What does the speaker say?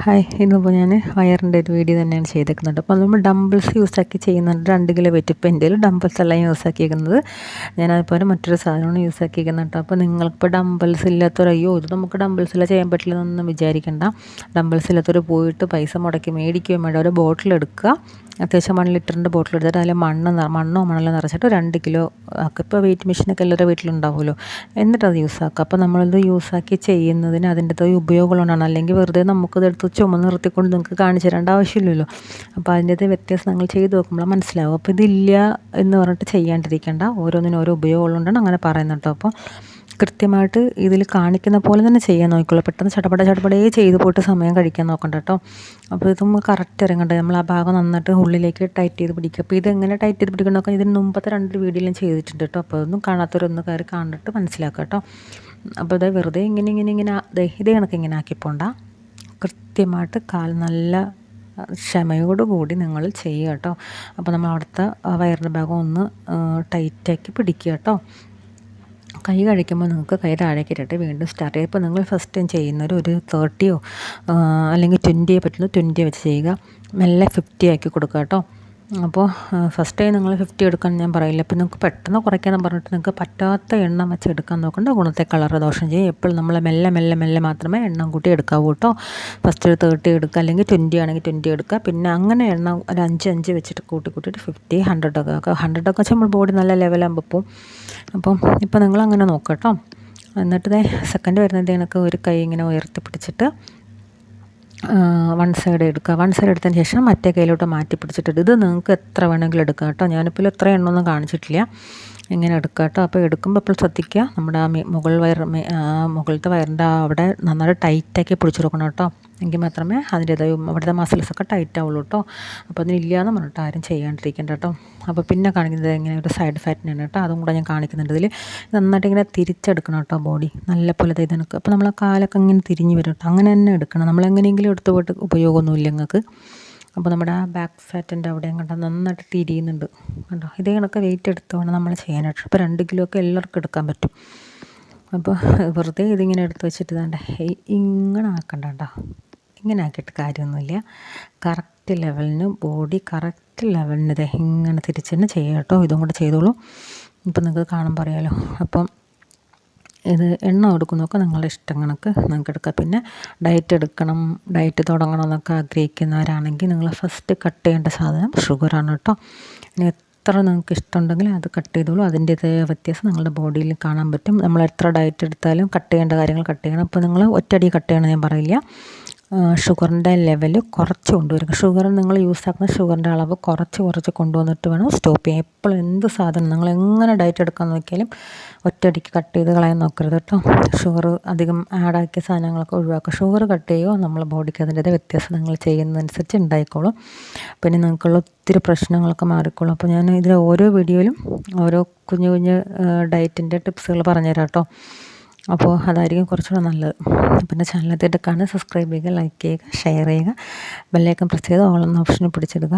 Hi, ഇന്നിപ്പോൾ ഞാൻ വയറിൻ്റെ ഒരു വീഡിയോ തന്നെയാണ് ചെയ്തേക്കുന്നത്. അപ്പോൾ നമ്മൾ ഡംബിൾസ് യൂസാക്കി ചെയ്യുന്നുണ്ട്. 2 കിലോ വെയിറ്റ്. ഇപ്പോൾ എൻ്റെ ഡംബിൾസ് എല്ലാം യൂസാക്കിയിരിക്കുന്നത്. ഞാൻ അതുപോലെ മറ്റൊരു സാധനമാണ് യൂസാക്കിയിരിക്കുന്നത്. അപ്പോൾ നിങ്ങൾക്കിപ്പോൾ ഡംബിൾസ് ഇല്ലാത്തവർ അയ്യോ ഇത് നമുക്ക് ഡംബിൾസിൽ ചെയ്യാൻ പറ്റില്ല എന്നൊന്നും വിചാരിക്കേണ്ട. ഡംബിൾസ് ഇല്ലാത്തവർ പോയിട്ട് പൈസ മുടക്കി മേടിക്കുകയും വേണ്ട. ഒരു ബോട്ടിൽ എടുക്കുക, അത്യാവശ്യം 1 ലിറ്ററിൻ്റെ ബോട്ടിൽ എടുത്തിട്ട് അതിൽ മണ്ണോ മണലോ നിറച്ചിട്ട് 2 കിലോ ആക്കുക. ഇപ്പോൾ വെയിറ്റ് മെഷീനൊക്കെ എല്ലാവരുടെ വീട്ടിലുണ്ടാവുമല്ലോ, എന്നിട്ട് അത് യൂസാക്കുക. അപ്പോൾ നമ്മളിത് യൂസാക്കി ചെയ്യുന്നതിന് അതിൻ്റെതായ ഉപയോഗങ്ങളുണ്ടാണ്. അല്ലെങ്കിൽ വെറുതെ നമുക്കത് എടുത്ത് ചുമന്ന് നിർത്തിക്കൊണ്ട് നിങ്ങൾക്ക് കാണിച്ചു തരേണ്ട ആവശ്യമില്ലല്ലോ. അപ്പോൾ അതിൻ്റെതായ വ്യത്യാസം നിങ്ങൾ ചെയ്ത് നോക്കുമ്പോൾ മനസ്സിലാവും. അപ്പോൾ ഇതില്ല എന്ന് പറഞ്ഞിട്ട് ചെയ്യാണ്ടിരിക്കേണ്ട, ഓരോന്നിനും ഓരോ ഉപയോഗങ്ങളുണ്ടാണ് അങ്ങനെ പറയുന്നത് കേട്ടോ. അപ്പോൾ കൃത്യമായിട്ട് ഇതിൽ കാണിക്കുന്ന പോലെ തന്നെ ചെയ്യാൻ നോക്കിക്കോളൂ. പെട്ടെന്ന് ചടപടേ ചെയ്ത് പോയിട്ട് സമയം കഴിക്കാൻ നോക്കണ്ട കേട്ടോ. അപ്പോൾ ഇതും കറക്റ്റ് ഇറങ്ങണ്ടേ, നമ്മൾ ആ ഭാഗം നന്നായിട്ട് ഉള്ളിലേക്ക് ടൈറ്റ് ചെയ്ത് പിടിക്കുക. അപ്പോൾ ഇതെങ്ങനെ ടൈറ്റ് ചെയ്ത് പിടിക്കണം നോക്കാം. ഇതിന് മുമ്പത്തെ 2 വീഡിയോയിലും ചെയ്തിട്ടുണ്ട് കേട്ടോ. അപ്പോൾ അതൊന്നും കാണാത്തവരൊന്ന് കയറി കണ്ടിട്ട് മനസ്സിലാക്കുക കേട്ടോ. അപ്പോൾ ഇത് വെറുതെ ഇങ്ങനെ ഇതേ കണക്ക് ഇങ്ങനെ ആക്കിപ്പോണ്ട. കൃത്യമായിട്ട് കാൽ നല്ല ക്ഷമയോടുകൂടി നിങ്ങൾ ചെയ്യുക കേട്ടോ. അപ്പോൾ നമ്മൾ അവിടുത്തെ വയറിൻ്റെ ഭാഗം ഒന്ന് ടൈറ്റാക്കി പിടിക്കുക കേട്ടോ. കൈ കഴിക്കുമ്പോൾ നിങ്ങൾക്ക് കൈ താഴേക്ക് ഇട്ടിട്ട് വീണ്ടും സ്റ്റാർട്ട് ചെയ്യുക. ഇപ്പോൾ നിങ്ങൾ ഫസ്റ്റ് ടൈം ചെയ്യുന്നവർ ഒരു 30 അല്ലെങ്കിൽ 20 പറ്റുന്ന 20 വെച്ച് ചെയ്യുക. മെല്ലെ 50 ആക്കി കൊടുക്കുക കേട്ടോ. അപ്പോൾ ഫസ്റ്റ് ടൈം നിങ്ങൾ 50 എടുക്കാൻ ഞാൻ പറയില്ല. അപ്പോൾ നിങ്ങൾക്ക് പെട്ടെന്ന് കുറയ്ക്കാമെന്ന് പറഞ്ഞിട്ട് നിങ്ങൾക്ക് പറ്റാത്ത എണ്ണം വെച്ച് എടുക്കാൻ നോക്കേണ്ട. ഗുണത്തെ കളർ ദോഷം ചെയ്യും. എപ്പോഴും നമ്മൾ മെല്ലെ മാത്രമേ എണ്ണം കൂട്ടി എടുക്കാവൂ കേട്ടോ. ഫസ്റ്റ് ഒരു 30 എടുക്കുക, അല്ലെങ്കിൽ 20 ആണെങ്കിൽ 20 എടുക്കുക. പിന്നെ അങ്ങനെ എണ്ണം ഒരു 5 വെച്ചിട്ട് കൂട്ടിയിട്ട് 50, 100 ഒക്കെ 100 ഒക്കെ വെച്ചാൽ നമ്മൾ ബോഡി നല്ല ലെവലാകുമ്പോൾ പോവും. അപ്പം ഇപ്പോൾ നിങ്ങൾ അങ്ങനെ നോക്കുക കേട്ടോ. എന്നിട്ട് സെക്കൻഡ് വരുന്നത് എനിക്ക് ഒരു കൈ ഇങ്ങനെ ഉയർത്തി പിടിച്ചിട്ട് 1 സൈഡ് എടുക്കുക. 1 സൈഡ് എടുത്തതിന് ശേഷം മറ്റേ കയ്യിലോട്ട് മാറ്റി പിടിച്ചിട്ട് ഇത് നിങ്ങൾക്ക് എത്ര വേണമെങ്കിലും എടുക്കാം കേട്ടോ. ഞാനിപ്പോൾ ഇത്ര എണ്ണമൊന്നും കാണിച്ചിട്ടില്ല. ഇങ്ങനെ എടുക്കുക കേട്ടോ. അപ്പോൾ എടുക്കുമ്പോൾ ഇപ്പോൾ ശ്രദ്ധിക്കുക, നമ്മുടെ ആ മുകളിലത്തെ വയറിൻ്റെ അവിടെ നന്നായിട്ട് ടൈറ്റാക്കി പിടിച്ചു കൊടുക്കണം കേട്ടോ. എങ്കിൽ മാത്രമേ അതിൻ്റേതായ അവിടുത്തെ മസിൽസൊക്കെ ടൈറ്റ് ആവുള്ളൂ കേട്ടോ. അപ്പോൾ അതിനില്ലയെന്ന് പറഞ്ഞിട്ട് ആരും ചെയ്യാണ്ടിരിക്കേണ്ട കേട്ടോ. അപ്പോൾ പിന്നെ കാണിക്കുന്നത് ഇങ്ങനെ ഒരു സൈഡ് ഫാറ്റിനാണ് കേട്ടോ. അതും കൂടെ ഞാൻ കാണിക്കുന്നുണ്ട്. ഇതിൽ നന്നായിട്ട് ഇങ്ങനെ തിരിച്ചെടുക്കണം കേട്ടോ ബോഡി നല്ല പോലെ ഇത് എനിക്ക്. അപ്പോൾ നമ്മളെ കാലൊക്കെ ഇങ്ങനെ തിരിഞ്ഞ് വരും കേട്ടോ. അങ്ങനെ തന്നെ എടുക്കണം. നമ്മളെങ്ങനെയെങ്കിലും എടുത്തു പോയിട്ട് ഉപയോഗമൊന്നുമില്ല നിങ്ങൾക്ക്. അപ്പോൾ നമ്മുടെ ആ ബാക്ക് ഫാറ്റിൻ്റെ അവിടെയും കണ്ടോ നന്നായിട്ട് തിരിയുന്നുണ്ട് കണ്ടോ. ഇതേ കണക്ക് വെയിറ്റ് എടുത്ത് വേണം നമ്മൾ ചെയ്യാനായിട്ട്. ഇപ്പോൾ 2 കിലോ ഒക്കെ എല്ലാവർക്കും എടുക്കാൻ പറ്റും. അപ്പോൾ വെറുതെ ഇതിങ്ങനെ എടുത്ത് വെച്ചിട്ട് വേണ്ട ഇങ്ങനെ ആക്കണ്ട കേട്ടോ. ഇങ്ങനെ ആക്കിയിട്ട് കാര്യമൊന്നുമില്ല. കറക്റ്റ് ലെവലിന് ബോഡി കറക്റ്റ് ലെവലിന് ഇത് ഇങ്ങനെ തിരിച്ച് തന്നെ ചെയ്യുക കേട്ടോ. ഇതും കൂടെ ചെയ്തോളൂ. ഇപ്പം നിങ്ങൾക്ക് കാണുമ്പോൾ അറിയാമല്ലോ. അപ്പം ഇത് എണ്ണ കൊടുക്കുന്നതൊക്കെ നിങ്ങളുടെ ഇഷ്ടം കണക്ക് നിങ്ങൾക്ക് എടുക്കാം. പിന്നെ ഡയറ്റ് തുടങ്ങണം എന്നൊക്കെ ആഗ്രഹിക്കുന്നവരാണെങ്കിൽ നിങ്ങൾ ഫസ്റ്റ് കട്ട് ചെയ്യേണ്ട സാധനം ഷുഗറാണ് കേട്ടോ. ഇനി എത്ര നിങ്ങൾക്ക് ഇഷ്ടമുണ്ടെങ്കിൽ അത് കട്ട് ചെയ്തോളൂ. അതിൻ്റേതായ വ്യത്യാസം നിങ്ങളുടെ ബോഡിയിൽ കാണാൻ പറ്റും. നമ്മൾ എത്ര ഡയറ്റ് എടുത്താലും കട്ട് ചെയ്യേണ്ട കാര്യങ്ങൾ കട്ട് ചെയ്യണം. അപ്പോൾ നിങ്ങൾ ഒറ്റയടി കട്ട് ചെയ്യണം ഞാൻ പറയില്ല. ഷുഗറിൻ്റെ ലെവൽ കുറച്ച് കൊണ്ടുവരിക. ഷുഗർ നിങ്ങൾ യൂസാക്കുന്ന ഷുഗറിൻ്റെ അളവ് കുറച്ച് കൊണ്ടുവന്നിട്ട് വേണം സ്റ്റോപ്പ് ചെയ്യാൻ. എപ്പോഴും എന്ത് സാധനം നിങ്ങൾ എങ്ങനെ ഡയറ്റ് എടുക്കാൻ നോക്കിയാലും ഒറ്റയടിക്ക് കട്ട് ചെയ്ത് കളയാൻ നോക്കരുത് കേട്ടോ. ഷുഗർ അധികം ആഡാക്കിയ സാധനങ്ങളൊക്കെ ഒഴിവാക്കുക. ഷുഗർ കട്ട് ചെയ്യുമോ നമ്മളെ ബോഡിക്ക് അതിൻ്റെതായ വ്യത്യാസം നിങ്ങൾ ചെയ്യുന്നതനുസരിച്ച് ഉണ്ടായിക്കോളും. പിന്നെ നിങ്ങൾക്കുള്ള ഒത്തിരി പ്രശ്നങ്ങളൊക്കെ മാറിക്കോളും. അപ്പോൾ ഞാൻ ഇതിൽ ഓരോ വീഡിയോയിലും ഓരോ കുഞ്ഞു ഡയറ്റിൻ്റെ ടിപ്സുകൾ പറഞ്ഞുതരാം കേട്ടോ. അപ്പോൾ അതായിരിക്കും കുറച്ചുകൂടെ നല്ലത്. പിന്നെ ചാനലിൽ കാണുക, സബ്സ്ക്രൈബ് ചെയ്യുക, ലൈക്ക് ചെയ്യുക, ഷെയർ ചെയ്യുക, ബെല്ലൈക്കൺ പ്രസ് ചെയ്ത് ഓൾ എന്ന ഓപ്ഷനിൽ പിടിച്ചിടുക.